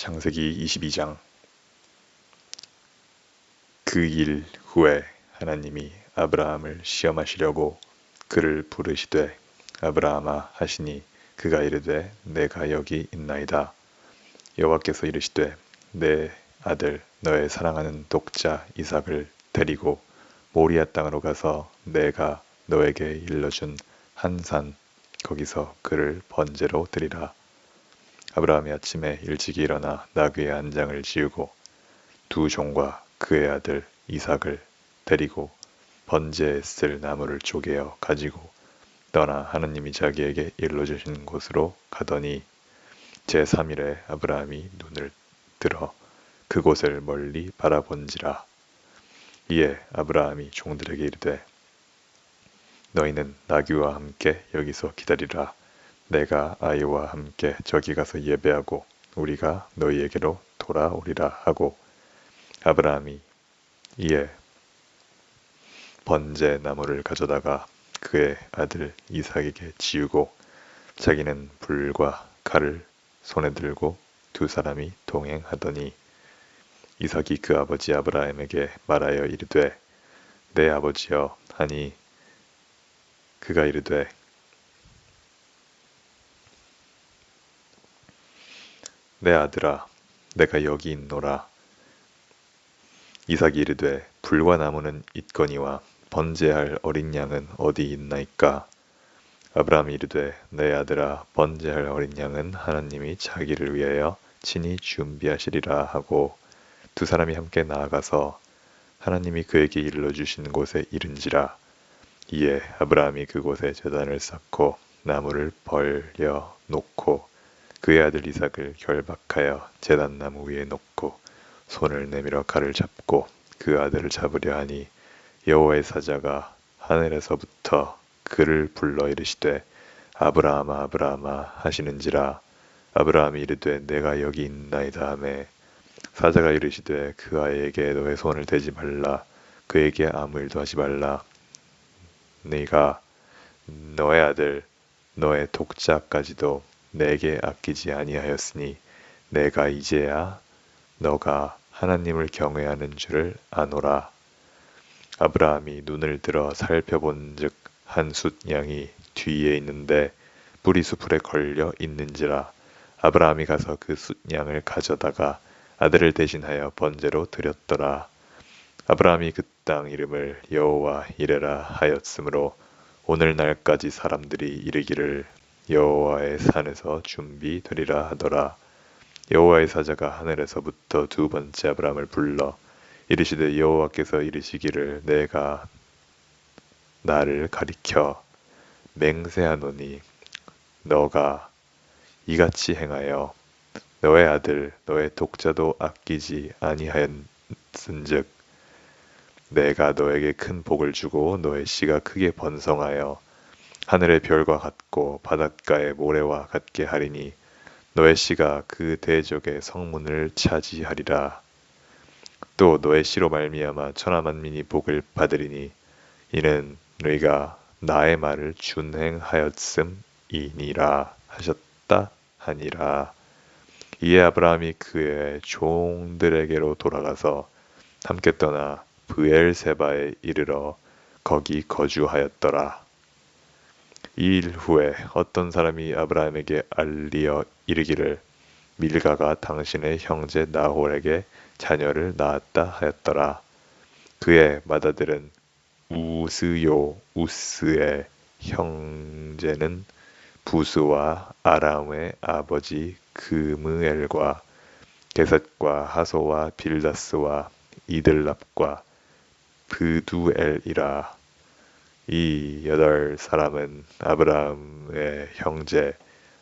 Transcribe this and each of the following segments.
창세기 22장. 그 일 후에 하나님이 아브라함을 시험하시려고 그를 부르시되 아브라함아 하시니 그가 이르되 내가 여기 있나이다. 여호와께서 이르시되 내 아들 너의 사랑하는 독자 이삭을 데리고 모리아 땅으로 가서 내가 너에게 일러준 한 산 거기서 그를 번제로 드리라. 아브라함이 아침에 일찍이 일어나 나귀의 안장을 지우고 두 종과 그의 아들 이삭을 데리고 번제에 쓸 나무를 쪼개어 가지고 떠나 하나님이 자기에게 일러주신 곳으로 가더니 제3일에 아브라함이 눈을 들어 그곳을 멀리 바라본지라. 이에 아브라함이 종들에게 이르되 너희는 나귀와 함께 여기서 기다리라. 내가 아이와 함께 저기 가서 예배하고 우리가 너희에게로 돌아오리라 하고 아브라함이 이에 번제 나무를 가져다가 그의 아들 이삭에게 지우고 자기는 불과 칼을 손에 들고 두 사람이 동행하더니 이삭이 그 아버지 아브라함에게 말하여 이르되 내 아버지여 하니 그가 이르되 내 아들아 내가 여기 있노라. 이삭이 이르되 불과 나무는 있거니와 번제할 어린 양은 어디 있나이까? 아브라함이 이르되 내 아들아 번제할 어린 양은 하나님이 자기를 위하여 친히 준비하시리라 하고 두 사람이 함께 나아가서 하나님이 그에게 일러주신 곳에 이른지라. 이에 아브라함이 그곳에 제단을 쌓고 나무를 벌려 놓고 그의 아들 이삭을 결박하여 제단나무 위에 놓고 손을 내밀어 칼을 잡고 그 아들을 잡으려 하니 여호와의 사자가 하늘에서부터 그를 불러 이르시되 아브라함아 아브라함아 하시는지라. 아브라함이 이르되 내가 여기 있나이다 하매 사자가 이르시되 그 아이에게 너의 손을 대지 말라. 그에게 아무 일도 하지 말라. 네가 너의 아들 너의 독자까지도 내게 아끼지 아니하였으니 내가 이제야 너가 하나님을 경외하는 줄을 아노라. 아브라함이 눈을 들어 살펴본즉 한 숫 양이 뒤에 있는데 뿔이 수풀에 걸려 있는지라. 아브라함이 가서 그 숫 양을 가져다가 아들을 대신하여 번제로 드렸더라. 아브라함이 그 땅 이름을 여호와 이레라 하였으므로 오늘날까지 사람들이 이르기를 여호와의 산에서 준비되리라 하더라. 여호와의 사자가 하늘에서부터 두 번째 아브라함을 불러 이르시되 여호와께서 이르시기를 내가 나를 가리켜 맹세하노니 너가 이같이 행하여 너의 아들 너의 독자도 아끼지 아니하였은즉 내가 너에게 큰 복을 주고 너의 씨가 크게 번성하여 하늘의 별과 같고 바닷가의 모래와 같게 하리니 너의 씨가 그 대적의 성문을 차지하리라. 또 너의 씨로 말미암아 천하 만민이 복을 받으리니 이는 너희가 나의 말을 준행하였음이니라 하셨다 하니라. 이에 아브라함이 그의 종들에게로 돌아가서 함께 떠나 브엘세바에 이르러 거기 거주하였더라. 이 일 후에 어떤 사람이 아브라함에게 알리어 이르기를 밀가가 당신의 형제 나홀에게 자녀를 낳았다 하였더라. 그의 맏아들은 우스요 우스의 형제는 부스와 아람의 아버지 그므엘과 게셋과 하소와 빌다스와 이들랍과 브두엘이라. 이 8사람은 아브라함의 형제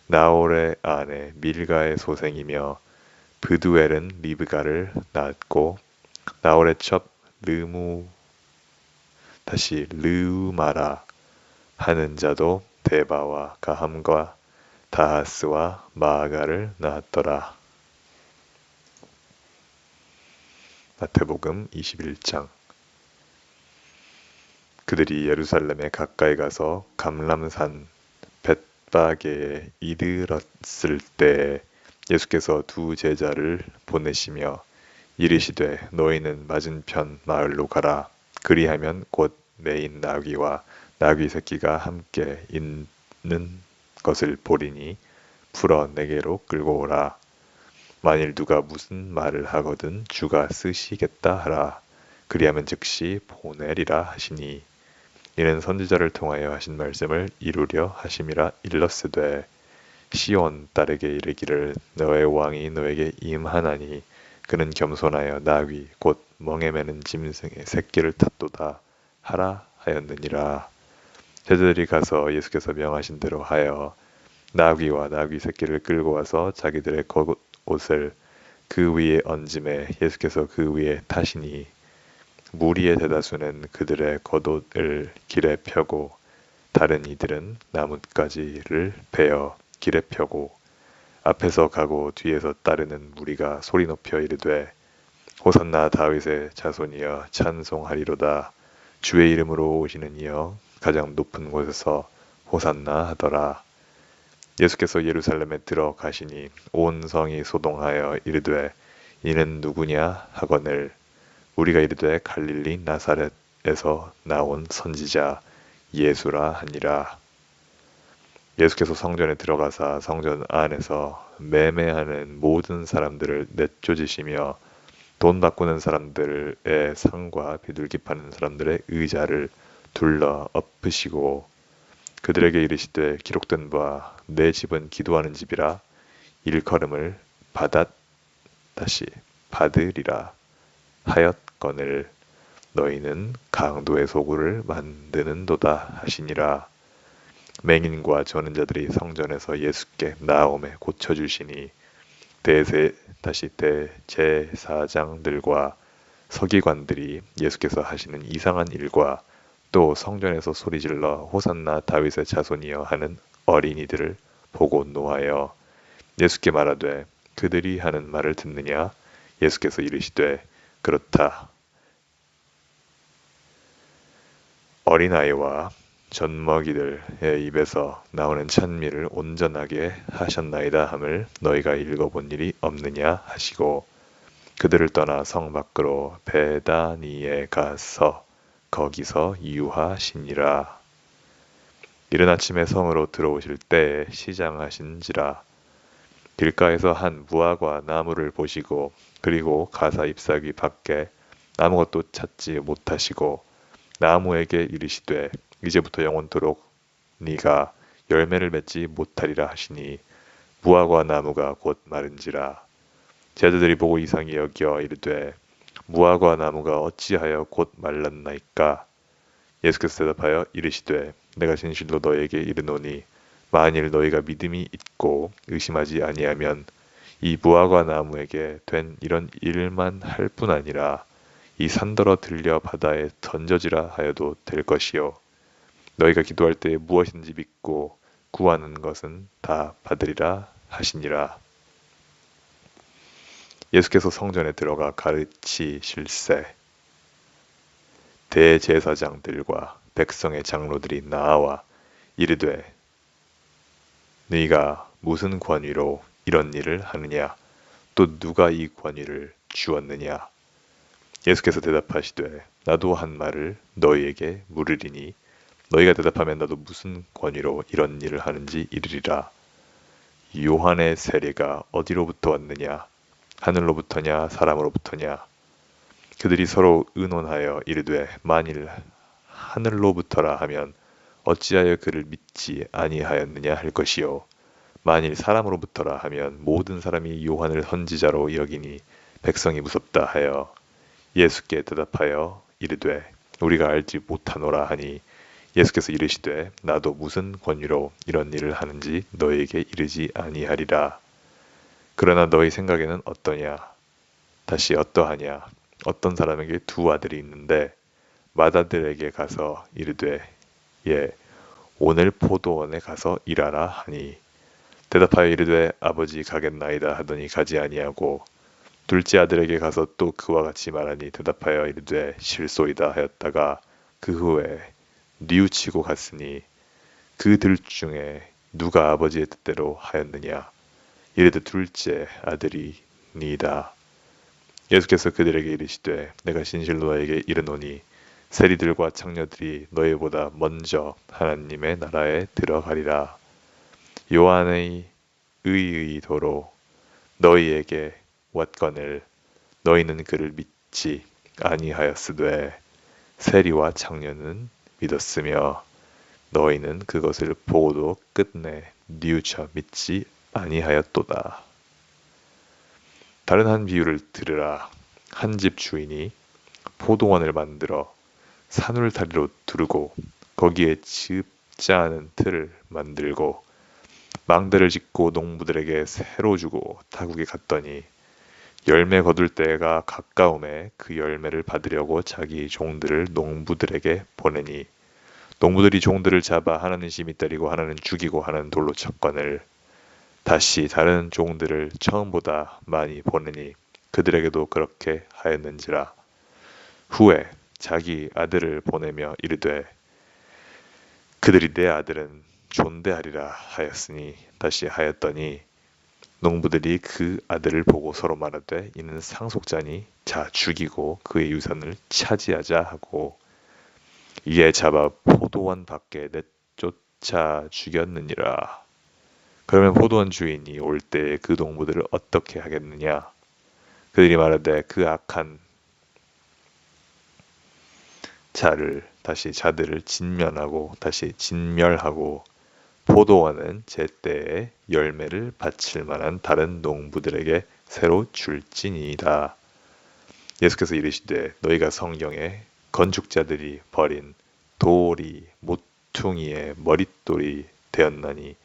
나홀의 아내 밀가의 소생이며 브두엘은 리브가를 낳았고 나홀의 첩 르우마라 하는 자도 데바와 가함과 다하스와 마아가를 낳았더라. 마태복음 21장. 그들이 예루살렘에 가까이 가서 감람산 벳바게에 이르렀을 때 예수께서 두 제자를 보내시며 이르시되 너희는 맞은편 마을로 가라. 그리하면 곧 매인 나귀와 나귀 새끼가 함께 있는 것을 보리니 풀어 내게로 끌고 오라. 만일 누가 무슨 말을 하거든 주가 쓰시겠다 하라. 그리하면 즉시 보내리라 하시니 이는 선지자를 통하여 하신 말씀을 이루려 하심이라. 일렀으되 시온 딸에게 이르기를 너의 왕이 너에게 임하나니 그는 겸손하여 나귀 곧 멍에 매는 짐승의 새끼를 탔도다 하라 하였느니라. 제자들이 가서 예수께서 명하신 대로 하여 나귀와 나귀 새끼를 끌고 와서 자기들의 겉옷을 그 위에 얹음에 예수께서 그 위에 타시니 무리의 대다수는 그들의 겉옷을 길에 펴고 다른 이들은 나뭇가지를 베어 길에 펴고 앞에서 가고 뒤에서 따르는 무리가 소리 높여 이르되 호산나 다윗의 자손이여 찬송하리로다. 주의 이름으로 오시는 이여 가장 높은 곳에서 호산나 하더라. 예수께서 예루살렘에 들어가시니 온 성이 소동하여 이르되 이는 누구냐 하거늘 우리가 이르되 갈릴리 나사렛에서 나온 선지자 예수라 하니라. 예수께서 성전에 들어가사 성전 안에서 매매하는 모든 사람들을 내쫓으시며 돈 바꾸는 사람들의 상과 비둘기 파는 사람들의 의자를 둘러 엎으시고 그들에게 이르시되 기록된 바 내 집은 기도하는 집이라 일컬음을 받으리라 하였거늘 너희는 강도의 소굴을 만드는도다 하시니라. 맹인과 저는 자들이 성전에서 예수께 나옴에 고쳐주시니 대제사장들과 서기관들이 예수께서 하시는 이상한 일과 또 성전에서 소리질러 호산나 다윗의 자손이여 하는 어린이들을 보고 노하여 예수께 말하되 그들이 하는 말을 듣느냐. 예수께서 이르시되 그렇다. 어린아이와 젖먹이들의 입에서 나오는 찬미를 온전하게 하셨나이다 함을 너희가 읽어본 일이 없느냐 하시고 그들을 떠나 성 밖으로 베다니에 가서 거기서 유하시니라. 이른 아침에 성으로 들어오실 때에 시장하신지라. 길가에서 한 무화과 나무를 보시고 그리고 가사 잎사귀 밖에 아무것도 찾지 못하시고 나무에게 이르시되 이제부터 영원토록 네가 열매를 맺지 못하리라 하시니 무화과 나무가 곧 마른지라. 제자들이 보고 이상히 여겨 이르되 무화과 나무가 어찌하여 곧 말랐나이까. 예수께서 대답하여 이르시되 내가 진실로 너에게 이르노니 만일 너희가 믿음이 있고 의심하지 아니하면 이 무화과 나무에게 된 이런 일만 할 뿐 아니라 이 산더러 들려 바다에 던져지라 하여도 될 것이요 너희가 기도할 때에 무엇인지 믿고 구하는 것은 다 받으리라 하시니라. 예수께서 성전에 들어가 가르치실세 대제사장들과 백성의 장로들이 나와 이르되 너희가 무슨 권위로 이런 일을 하느냐. 또 누가 이 권위를 주었느냐. 예수께서 대답하시되 나도 한 말을 너희에게 물으리니 너희가 대답하면 나도 무슨 권위로 이런 일을 하는지 이르리라. 요한의 세례가 어디로부터 왔느냐. 하늘로부터냐 사람으로부터냐. 그들이 서로 의논하여 이르되 만일 하늘로부터라 하면 어찌하여 그를 믿지 아니하였느냐 할 것이요 만일 사람으로부터라 하면 모든 사람이 요한을 선지자로 여기니 백성이 무섭다 하여 예수께 대답하여 이르되 우리가 알지 못하노라 하니 예수께서 이르시되 나도 무슨 권위로 이런 일을 하는지 너희에게 이르지 아니하리라. 그러나 너희 생각에는 어떠냐. 다시 어떠하냐. 어떤 사람에게 두 아들이 있는데 맏아들에게 가서 이르되 예 오늘 포도원에 가서 일하라 하니 대답하여 이르되 아버지 가겠나이다 하더니 가지 아니하고 둘째 아들에게 가서 또 그와 같이 말하니 대답하여 이르되 실소이다 하였다가 그 후에 뉘우치고 갔으니 그들 중에 누가 아버지의 뜻대로 하였느냐. 이르되 둘째 아들이니이다. 예수께서 그들에게 이르시되 내가 진실로 너에게 이르노니 세리들과 창녀들이 너희보다 먼저 하나님의 나라에 들어가리라. 요한의 의의도로 너희에게 왔거늘 너희는 그를 믿지 아니하였으되 세리와 창녀는 믿었으며 너희는 그것을 보고도 끝내 뉘우쳐 믿지 아니하였도다. 다른 한 비유를 들으라. 한 집 주인이 포도원을 만들어 산울타리로 두르고 거기에 즙자하는 틀을 만들고 망대를 짓고 농부들에게 새로 주고 타국에 갔더니 열매 거둘 때가 가까움에 그 열매를 받으려고 자기 종들을 농부들에게 보내니 농부들이 종들을 잡아 하나는 심히 때리고 하나는 죽이고 하나는 돌로 쳤거늘 다시 다른 종들을 처음보다 많이 보내니 그들에게도 그렇게 하였는지라. 후에 자기 아들을 보내며 이르되 그들이 내 아들은 존대하리라 하였으니 다시 하였더니 농부들이 그 아들을 보고 서로 말하되 이는 상속자니 자 죽이고 그의 유산을 차지하자 하고 이에 잡아 포도원 밖에 내쫓아 죽였느니라. 그러면 포도원 주인이 올 때에 그 농부들을 어떻게 하겠느냐? 그들이 말하되 그 악한 자들을 진면하고 다시 진멸하고 포도원은 제때에 열매를 바칠 만한 다른 농부들에게 새로 줄지니이다. 예수께서 이르시되 너희가 성경에 건축자들이 버린 돌이 모퉁이의 머릿돌이 되었나니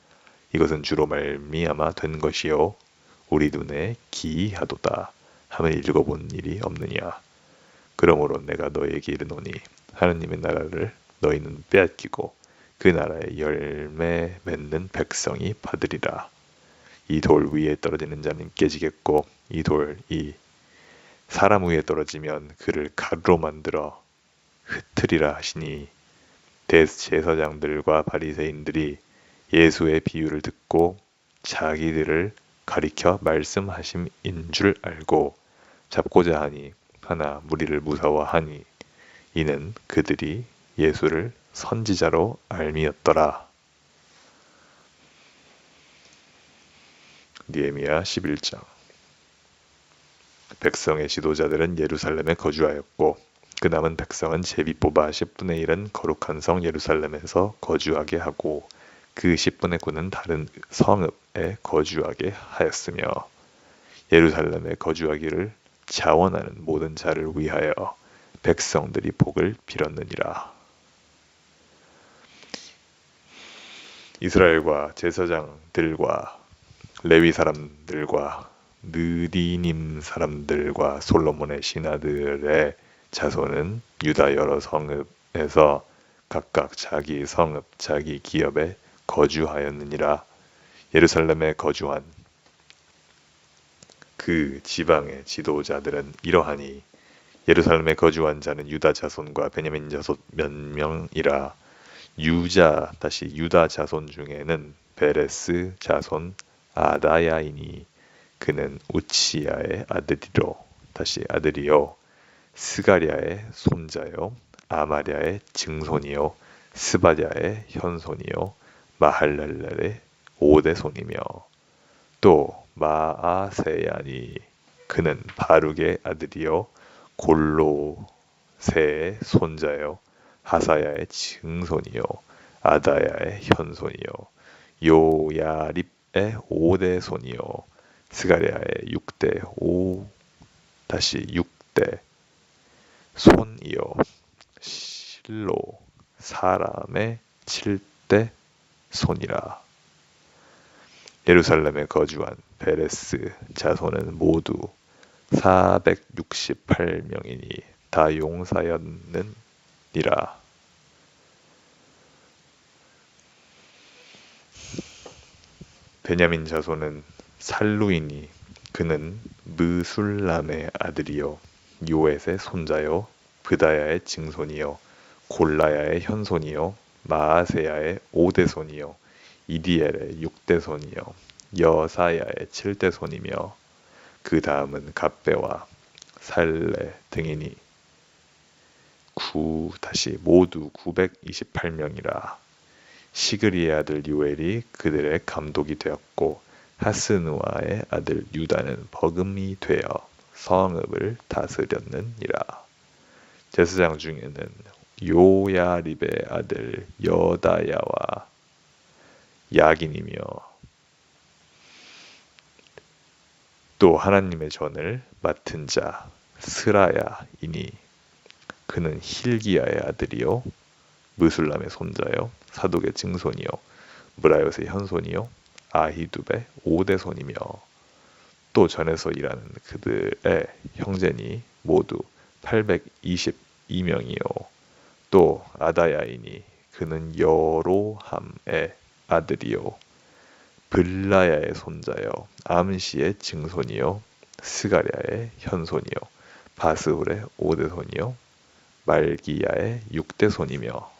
이것은 주로 말미암아 된 것이요 우리 눈에 기이하도다 함을 읽어본 일이 없느냐. 그러므로 내가 너희에게 이르노니 하느님의 나라를 너희는 빼앗기고 그 나라의 열매 맺는 백성이 받으리라. 이 돌 위에 떨어지는 자는 깨지겠고 이 돌이 사람 위에 떨어지면 그를 가루로 만들어 흩으리라 하시니 대제사장들과 바리새인들이 예수의 비유를 듣고 자기들을 가리켜 말씀하심인 줄 알고 잡고자 하니 하나 무리를 무서워하니 이는 그들이 예수를 선지자로 알미었더라. 느헤미야 11장. 백성의 지도자들은 예루살렘에 거주하였고 그 남은 백성은 제비 뽑아 10분의 1은 거룩한 성 예루살렘에서 거주하게 하고 그 10분의 9는 다른 성읍에 거주하게 하였으며 예루살렘에 거주하기를 자원하는 모든 자를 위하여 백성들이 복을 빌었느니라. 이스라엘과 제사장들과 레위 사람들과 느디님 사람들과 솔로몬의 신하들의 자손은 유다 여러 성읍에서 각각 자기 성읍, 자기 기업에 거주하였느니라. 예루살렘에 거주한 그 지방의 지도자들은 이러하니 예루살렘에 거주한 자는 유다 자손과 베냐민 자손 몇 명이라. 유다 자손 중에는 베레스 자손 아다야이니 그는 우치야의 아들이요 스가랴의 손자요 아마랴의 증손이요 스바랴의 현손이요 마할랄렐의 오대손이며 또 마아세야니 그는 바룩의 아들이요 골로새의 손자요 하사야의 증손이요 아다야의 현손이요 요야립의 오대손이요 스가랴의 6대 손이요 실로 사람의 7대 손이라. 예루살렘에 거주한 베레스 자손은 모두 468명이니 다 용사였느니라. 베냐민 자손은 살루이니 그는 무술람의 아들이요 요엣의 손자요 브다야의 증손이요 골라야의 현손이요 마아세야의 오대손이요 이디엘의 6대손이요 여사야의 7대 손이며 그 다음은 갑배와 살레 등이니 모두 928명이라. 시그리의 아들 요엘이 그들의 감독이 되었고 하스누아의 아들 유다는 버금이 되어 성읍을 다스렸느니라. 제사장 중에는 요야립의 아들 여다야와 야긴이며 또 하나님의 전을 맡은 자 스라야이니 그는 힐기야의 아들이요 느술람의 손자요 사독의 증손이요 무라요의 현손이요 아히두베 5대 손이며 또 전에서 일하는 그들의 형제니 모두 822명이요 또 아다야이니 그는 여로함의 아들이요 블라야의 손자요 암시의 증손이요 스가랴의 현손이요 바스훌의 5대 손이요 말기야의 6대 손이며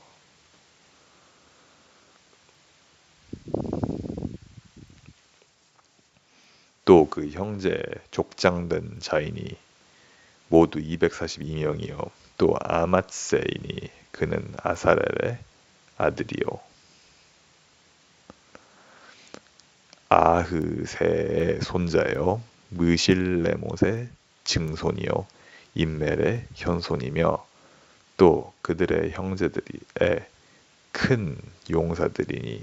또 그 형제 족장된 자이니 모두 242명이요 또 아맛세이니 그는 아사렐의 아들이요 아흐세의 손자요 무실레못의 증손이요 임멜의 현손이며 또 그들의 형제들의 큰 용사들이니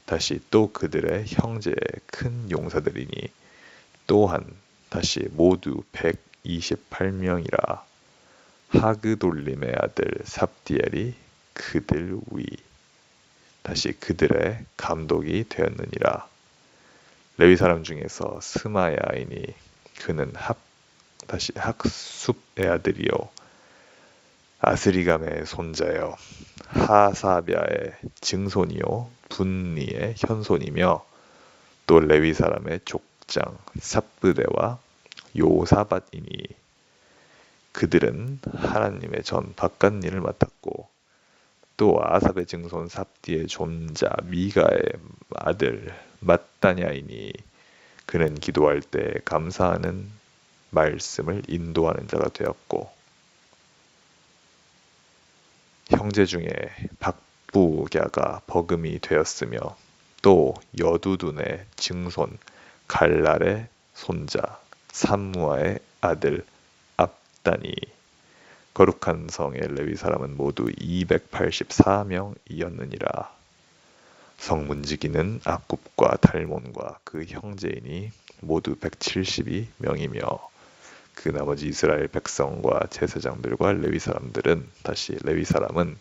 다시 또 그들의 형제의 큰 용사들이니 또한 다시 모두 128명이라. 하그돌림의 아들 삽디엘이 그들 위 다시 그들의 감독이 되었느니라. 레위 사람 중에서 스마야이니 그는 학숲의 아들이요 아스리감의 손자요 하사비아의 증손이요 분니의 현손이며 또 레위 사람의 족장 삽브데와 요사밧이니 그들은 하나님의 전 바깥 일을 맡았고 또 아삽의 증손 삽디의 존자 미가의 아들 mat다냐이니 그는 기도할 때 감사하는 말씀을 인도하는 자가 되었고 형제 중에 박부갸가 버금이 되었으며 또 여두둔의 증손 갈랄의 손자 삼무아의 아들 압다니 거룩한 성의 레위 사람은 모두 284명이었느니라. 성문지기는 악굽과 달몬과 그 형제이니 모두 172명이며 그 나머지 이스라엘 백성과 제사장들과 레위 사람들은 다시 레위 사람은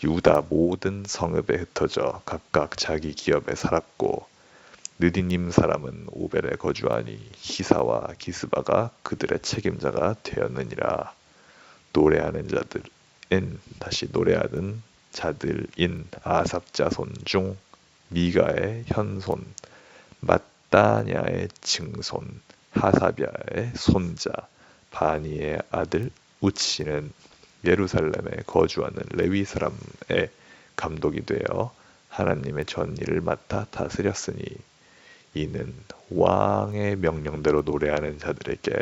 유다 모든 성읍에 흩어져 각각 자기 기업에 살았고 느디님 사람은 오벨에 거주하니 히사와 기스바가 그들의 책임자가 되었느니라. 노래하는 자들인 아삽 자손 중 미가의 현손 mat다냐의 증손 하사비아의 손자 바니의 아들 우치는 예루살렘에 거주하는 레위 사람의 감독이 되어 하나님의 전일을 맡아 다스렸으니 이는 왕의 명령대로 노래하는 자들에게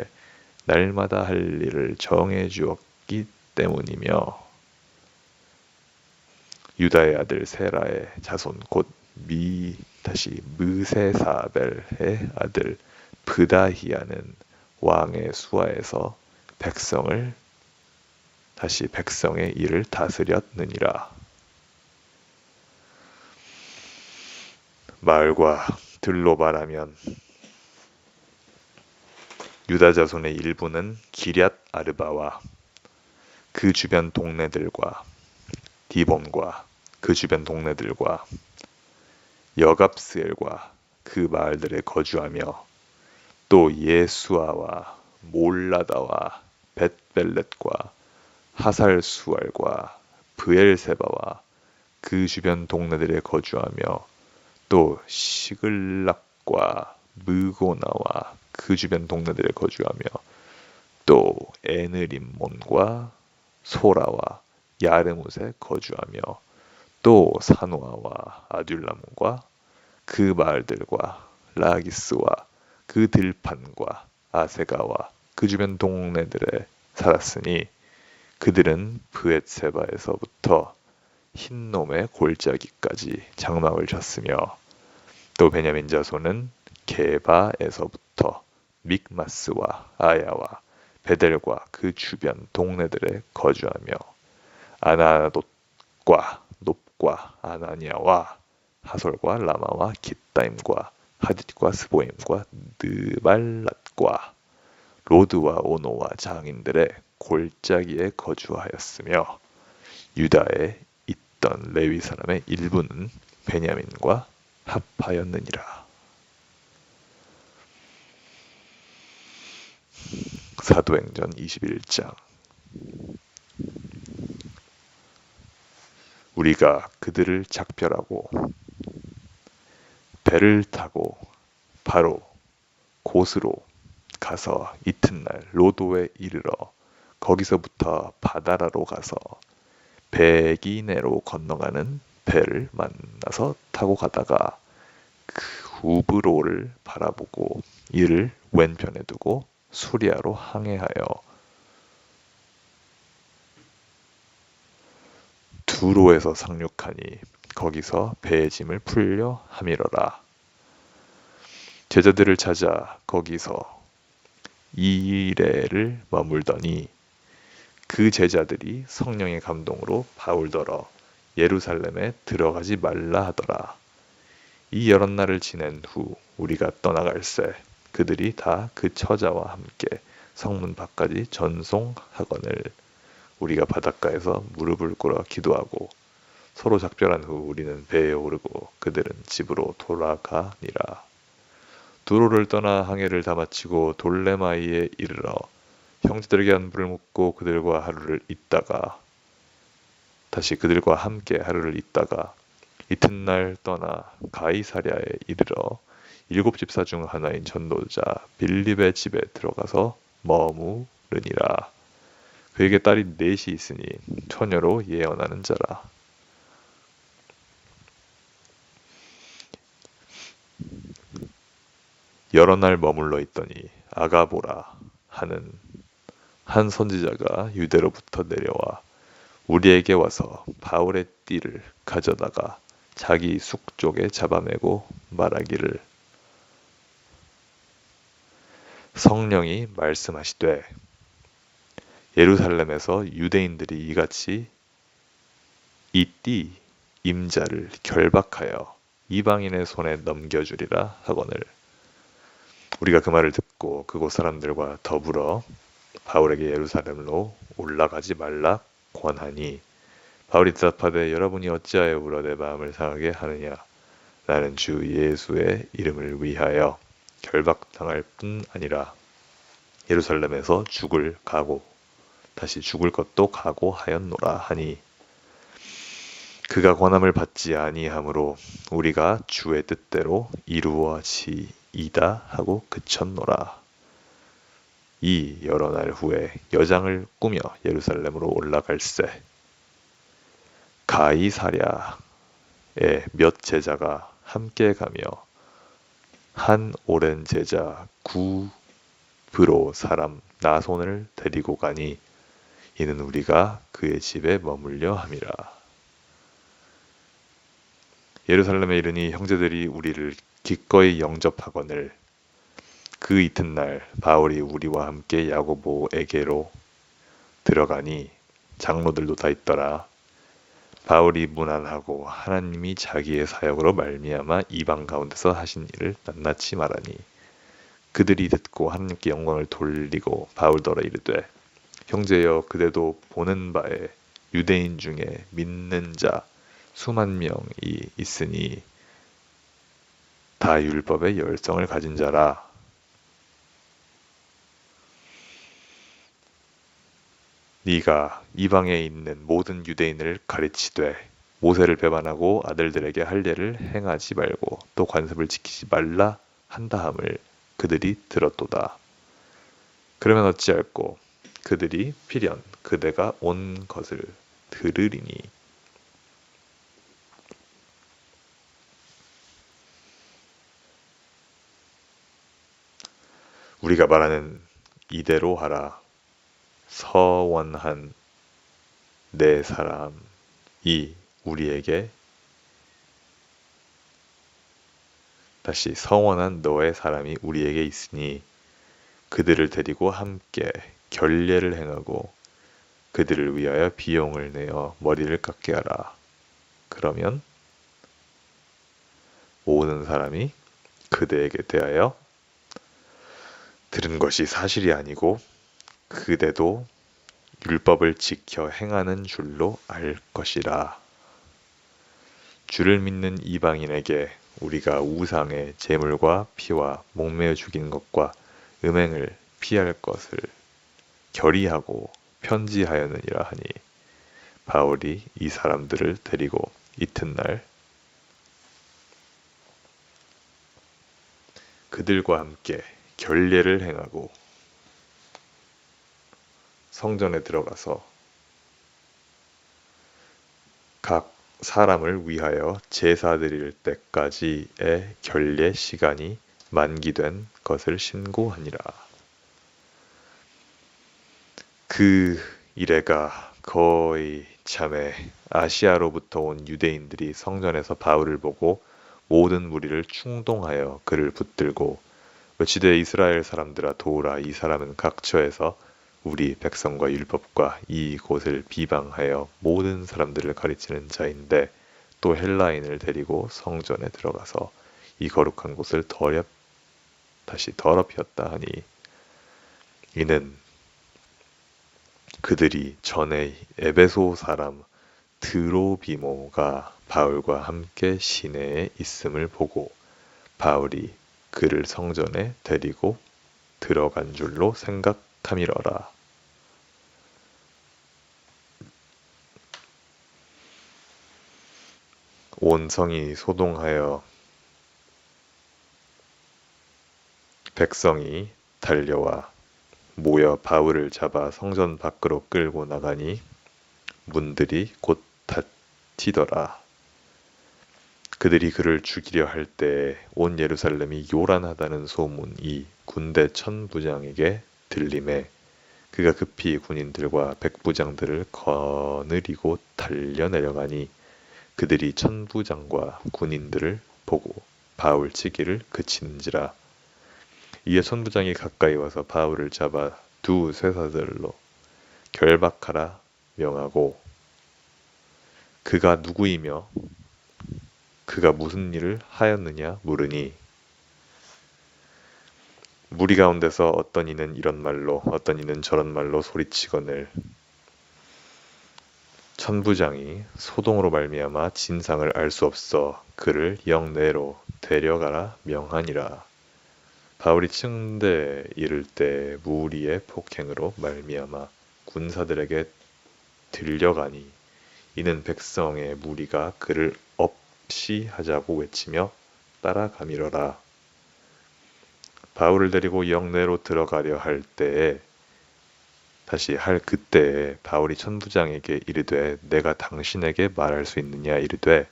날마다 할 일을 정해 주었기 때문이며 유다의 아들 세라의 자손 곧 무세사벨의 아들 브다히야는 왕의 수하에서 백성의 일을 다스렸느니라. 마을과 들로 말하면 유다 자손의 일부는 기럇 아르바와 그 주변 동네들과 디본과 그 주변 동네들과 여갑스엘과 그 마을들에 거주하며 또 예수아와 몰라다와 벳벨렛과 하살수알과 브엘세바와 그 주변 동네들에 거주하며 또 시글락과 무고나와 그 주변 동네들에 거주하며 또 에느림몬과 소라와 야르뭇에 거주하며 또 사노아와 아둘람과 그 마을들과 라기스와 그 들판과 아세가와 그 주변 동네들에 살았으니 그들은 브엣세바에서부터 흰놈의 골짜기까지 장막을 쳤으며 또 베냐민 자손은 게바에서부터 믹마스와 아야와 베델과 그 주변 동네들에 거주하며 아나돗과 놉과 아나니아와 하솔과 라마와 깃다임과 하딧과 스보임과 느발랏과 로드와 오노와 장인들의 골짜기에 거주하였으며 유다에 있던 레위 사람의 일부는 베냐민과 합하였느니라. 사도행전 21장. 우리가 그들을 작별하고 배를 타고 바로 곳으로 가서 이튿날 로도에 이르러 거기서부터 바다라로 가서 베기네로 건너가는 배를 만나서 타고 가다가 그 우브로를 바라보고 이를 왼편에 두고 수리아로 항해하여 두로에서 상륙하니 거기서 배의 짐을 풀려 함이러라. 제자들을 찾아 거기서 2일을 머물더니 그 제자들이 성령의 감동으로 바울더러 예루살렘에 들어가지 말라 하더라. 이 여러 날을 지낸 후 우리가 떠나갈새 그들이 다 그 처자와 함께 성문 밖까지 전송하거늘 우리가 바닷가에서 무릎을 꿇어 기도하고 서로 작별한 후 우리는 배에 오르고 그들은 집으로 돌아가니라. 두로를 떠나 항해를 다 마치고 돌레마이에 이르러 형제들에게 안부를 묻고 그들과 하루를 있다가 다시 그들과 함께 하루를 있다가 이튿날 떠나 가이사랴에 이르러 7 집사 중 하나인 전도자 빌립의 집에 들어가서 머무르니라. 그에게 딸이 4이 있으니 처녀로 예언하는 자라. 여러 날 머물러 있더니 아가보라 하는 한 선지자가 유대로부터 내려와 우리에게 와서 바울의 띠를 가져다가 자기 숙쪽에 잡아매고 말하기를 성령이 말씀하시되 예루살렘에서 유대인들이 이같이 이 띠 임자를 결박하여 이방인의 손에 넘겨주리라 하거늘 우리가 그 말을 듣고 그곳 사람들과 더불어 바울에게 예루살렘으로 올라가지 말라 권하니 바울이 대답하되 여러분이 어찌하여 울어 내 마음을 상하게 하느냐 나는 주 예수의 이름을 위하여 결박당할 뿐 아니라 예루살렘에서 죽을 각오 다시 죽을 것도 각오하였노라 하니 그가 권함을 받지 아니하므로 우리가 주의 뜻대로 이루어지이다 하고 그쳤노라. 이 여러 날 후에 여장을 꾸며 예루살렘으로 올라갈새 가이사랴에 몇 제자가 함께 가며 한 오랜 제자 구브로 사람 나손을 데리고 가니 이는 우리가 그의 집에 머물려 함이라. 예루살렘에 이르니 형제들이 우리를 기꺼이 영접하거늘 그 이튿날 바울이 우리와 함께 야고보에게로 들어가니 장로들도 다 있더라. 바울이 문안하고 하나님이 자기의 사역으로 말미암아 이방 가운데서 하신 일을 낱낱이 말하니 그들이 듣고 하나님께 영광을 돌리고 바울더러 이르되 형제여 그대도 보는 바에 유대인 중에 믿는 자 수만 명이 있으니 다 율법의 열성을 가진 자라. 네가 이방에 있는 모든 유대인을 가르치되 모세를 배반하고 아들들에게 할례를 행하지 말고 또 관습을 지키지 말라 한다함을 그들이 들었도다. 그러면 어찌할꼬 그들이 필연 그대가 온 것을 들으리니 우리가 말하는 이대로 하라. 서원한 네 사람이 우리에게 다시 서원한 너의 사람이 우리에게 있으니 그들을 데리고 함께 결례를 행하고 그들을 위하여 비용을 내어 머리를 깎게 하라. 그러면 모든 사람이 그대에게 대하여 들은 것이 사실이 아니고 그대도 율법을 지켜 행하는 줄로 알 것이라. 주를 믿는 이방인에게 우리가 우상의 제물과 피와 목매어 죽인 것과 음행을 피할 것을 결의하고 편지하였느니라 하니 바울이 이 사람들을 데리고 이튿날 그들과 함께 결례를 행하고 성전에 들어가서 각 사람을 위하여 제사 드릴 때까지의 결례 시간이 만기된 것을 신고하니라. 그 이래가 거의 참에 아시아로부터 온 유대인들이 성전에서 바울을 보고 모든 무리를 충동하여 그를 붙들고 외치되 이스라엘 사람들아 도우라. 이 사람은 각처에서 우리 백성과 율법과 이 곳을 비방하여 모든 사람들을 가르치는 자인데 또 헬라인을 데리고 성전에 들어가서 이 거룩한 곳을 다시 더럽혔다 하니 이는 그들이 전에 에베소 사람 드로비모가 바울과 함께 시내에 있음을 보고 바울이 그를 성전에 데리고 들어간 줄로 생각함이러라. 온 성이 소동하여 백성이 달려와 모여 바울을 잡아 성전 밖으로 끌고 나가니 문들이 곧 닫히더라. 그들이 그를 죽이려 할 때에 온 예루살렘이 요란하다는 소문이 군대 천부장에게 들림에 그가 급히 군인들과 백부장들을 거느리고 달려 내려가니 그들이 천부장과 군인들을 보고 바울 치기를 그치는지라. 이에 천부장이 가까이 와서 바울을 잡아 두 쇠사슬로 결박하라 명하고 그가 누구이며 그가 무슨 일을 하였느냐 물으니 무리 가운데서 어떤 이는 이런 말로 어떤 이는 저런 말로 소리치거늘 천부장이 소동으로 말미암아 진상을 알 수 없어 그를 영내로 데려가라 명하니라. 바울이 층대에 이를 때 무리의 폭행으로 말미암아 군사들에게 들려가니 이는 백성의 무리가 그를 없이하자고 외치며 따라가미러라. 바울을 데리고 영내로 들어가려 할 때에 그때에 바울이 천부장에게 이르되 내가 당신에게 말할 수 있느냐 이르되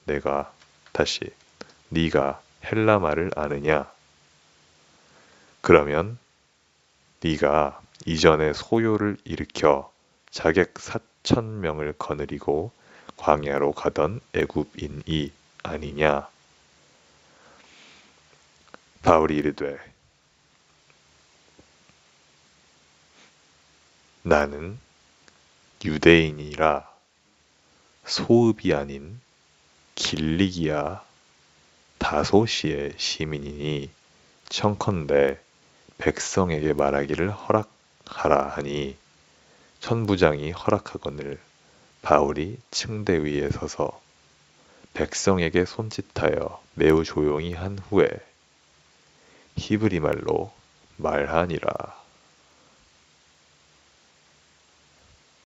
내가 네가 헬라 말을 아느냐 그러면 네가 이전에 소요를 일으켜 자객 4,000명을 거느리고 광야로 가던 애굽인이 아니냐. 바울이 이르되 나는 유대인이라 소읍이 아닌 길리기아 다소시의 시민이니 청컨대 백성에게 말하기를 허락하라 하니 천부장이 허락하거늘 바울이 층대 위에 서서 백성에게 손짓하여 매우 조용히 한 후에 히브리 말로 말하니라.